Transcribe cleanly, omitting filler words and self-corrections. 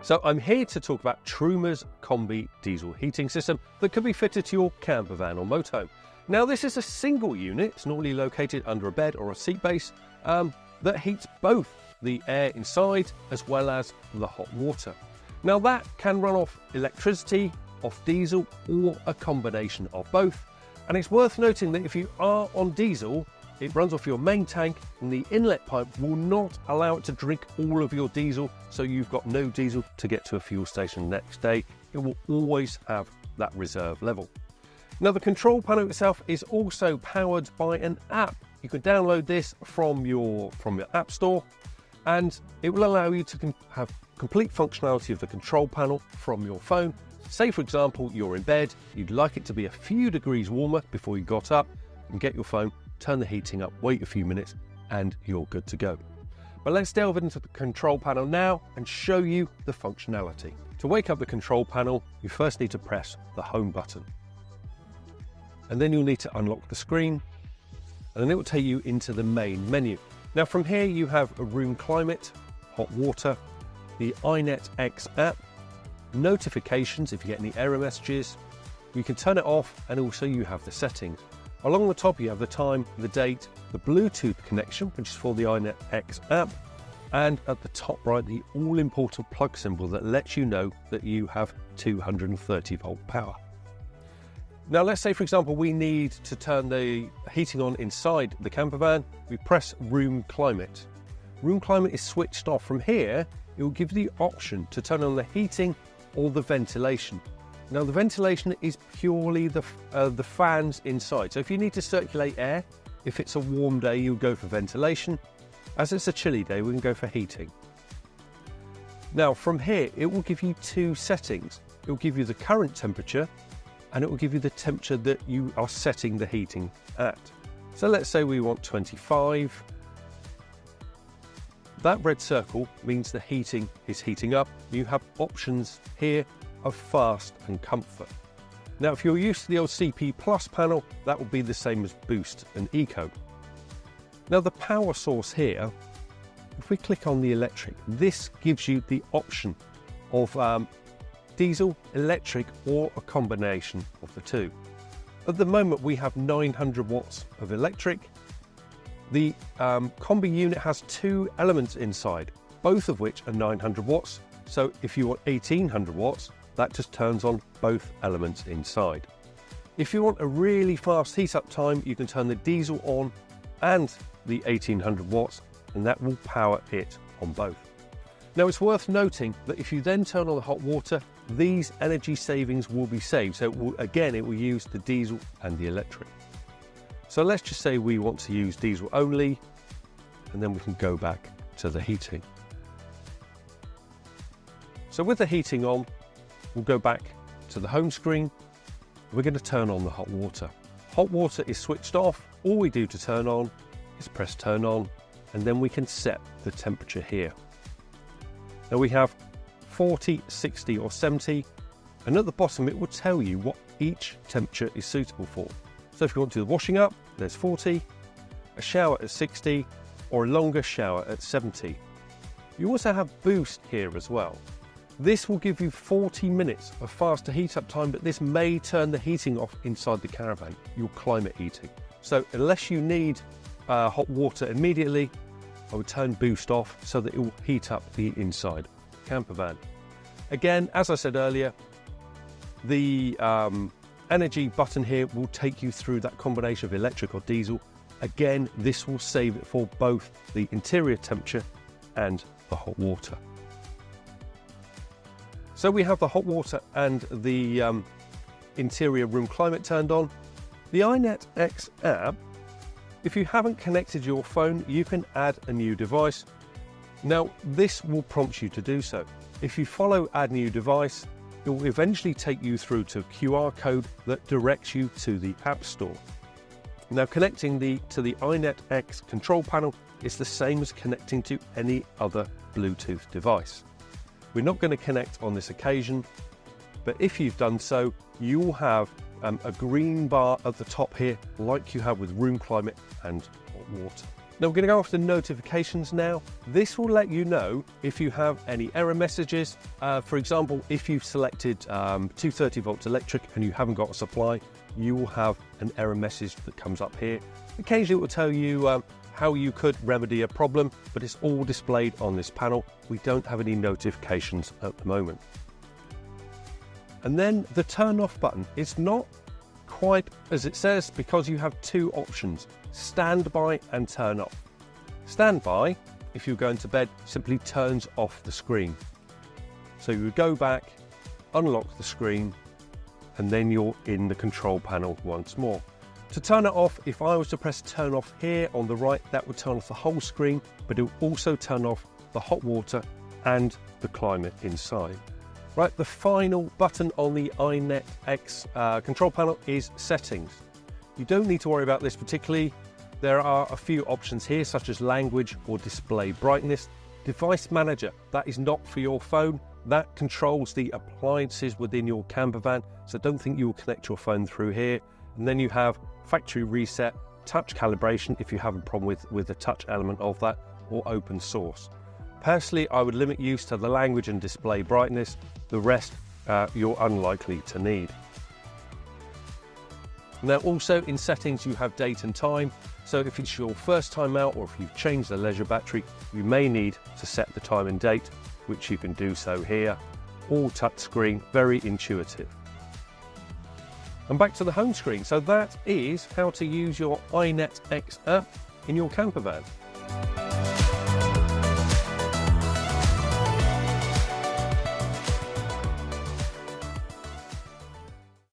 So I'm here to talk about Truma's Combi Diesel heating system that can be fitted to your camper van or motorhome. Now this is a single unit, it's normally located under a bed or a seat base that heats both the air inside as well as the hot water. Now that can run off electricity, off diesel, or a combination of both. And it's worth noting that if you are on diesel, it runs off your main tank and the inlet pipe will not allow it to drink all of your diesel, so you've got no diesel to get to a fuel station the next day. It will always have that reserve level. Now the control panel itself is also powered by an app. You can download this from your app store and it will allow you to have complete functionality of the control panel from your phone. Say for example, you're in bed, you'd like it to be a few degrees warmer before you got up, you can get your phone, turn the heating up, wait a few minutes, and you're good to go. But let's delve into the control panel now and show you the functionality. To wake up the control panel, you first need to press the home button. And then you'll need to unlock the screen, and then it will take you into the main menu. Now from here you have a room climate, hot water, the iNet X app, notifications if you get any error messages, you can turn it off, and also you have the settings. Along the top you have the time, the date, the Bluetooth connection, which is for the iNet X app, and at the top right the all-important plug symbol that lets you know that you have 230 volt power. Now let's say for example we need to turn the heating on inside the camper van. We press room climate. Room climate is switched off. From here it will give you the option to turn on the heating or the ventilation. Now the ventilation is purely the fans inside. So if you need to circulate air, if it's a warm day you'll go for ventilation. As it's a chilly day we can go for heating. Now from here it will give you two settings. It will give you the current temperature and it will give you the temperature that you are setting the heating at. So let's say we want 25. That red circle means the heating is heating up. You have options here of fast and comfort. Now if you're used to the old CP Plus panel, that will be the same as Boost and Eco. Now the power source here, if we click on the electric, this gives you the option of diesel, electric, or a combination of the two. At the moment we have 900 watts of electric. The Combi unit has two elements inside, both of which are 900 watts. So if you want 1800 watts, that just turns on both elements inside. If you want a really fast heat up time, you can turn the diesel on and the 1800 watts, and that will power it on both. Now it's worth noting that if you then turn on the hot water, these energy savings will be saved. So it will use the diesel and the electric. So let's just say we want to use diesel only, and then we can go back to the heating. So with the heating on, we'll go back to the home screen. We're going to turn on the hot water. Hot water is switched off. All we do to turn on is press turn on, and then we can set the temperature here. Now we have 40, 60 or 70, and at the bottom it will tell you what each temperature is suitable for. So if you want to do the washing up, there's 40, a shower at 60, or a longer shower at 70. You also have Boost here as well. This will give you 40 minutes of faster heat up time, but this may turn the heating off inside the caravan, your climate heating. So unless you need hot water immediately, I would turn Boost off so that it will heat up the inside camper van. Again, as I said earlier, the energy button here will take you through that combination of electric or diesel. Again, this will save it for both the interior temperature and the hot water. So we have the hot water and the interior room climate turned on. The iNet X app, if you haven't connected your phone, you can add a new device. Now this will prompt you to do so. If you follow add new device, it will eventually take you through to a QR code that directs you to the App Store. Now connecting to the iNet X control panel is the same as connecting to any other Bluetooth device. We're not going to connect on this occasion, but if you've done so, you will have a green bar at the top here, like you have with room climate and hot water. Now we're going to go off to notifications now. This will let you know if you have any error messages. For example, if you've selected 230 volts electric and you haven't got a supply, you will have an error message that comes up here. Occasionally it will tell you how you could remedy a problem, but it's all displayed on this panel. We don't have any notifications at the moment. And then the turn off button, it's not quite as it says because you have two options, standby and turn off. Standby, if you're going to bed, simply turns off the screen. So you would go back, unlock the screen, and then you're in the control panel once more. To turn it off, if I was to press turn off here on the right, that would turn off the whole screen, but it will also turn off the hot water and the climate inside. Right, the final button on the iNet X control panel is settings. You don't need to worry about this particularly. There are a few options here, such as language or display brightness. Device manager, that is not for your phone. That controls the appliances within your camper van, so don't think you will connect your phone through here. And then you have factory reset, touch calibration if you have a problem with the touch element of that, or open source. Personally, I would limit use to the language and display brightness. The rest you're unlikely to need. Now also in settings you have date and time, so if it's your first time out or if you've changed the leisure battery, you may need to set the time and date, which you can do so here. All touchscreen, very intuitive. And back to the home screen. So that is how to use your iNet X app in your camper van.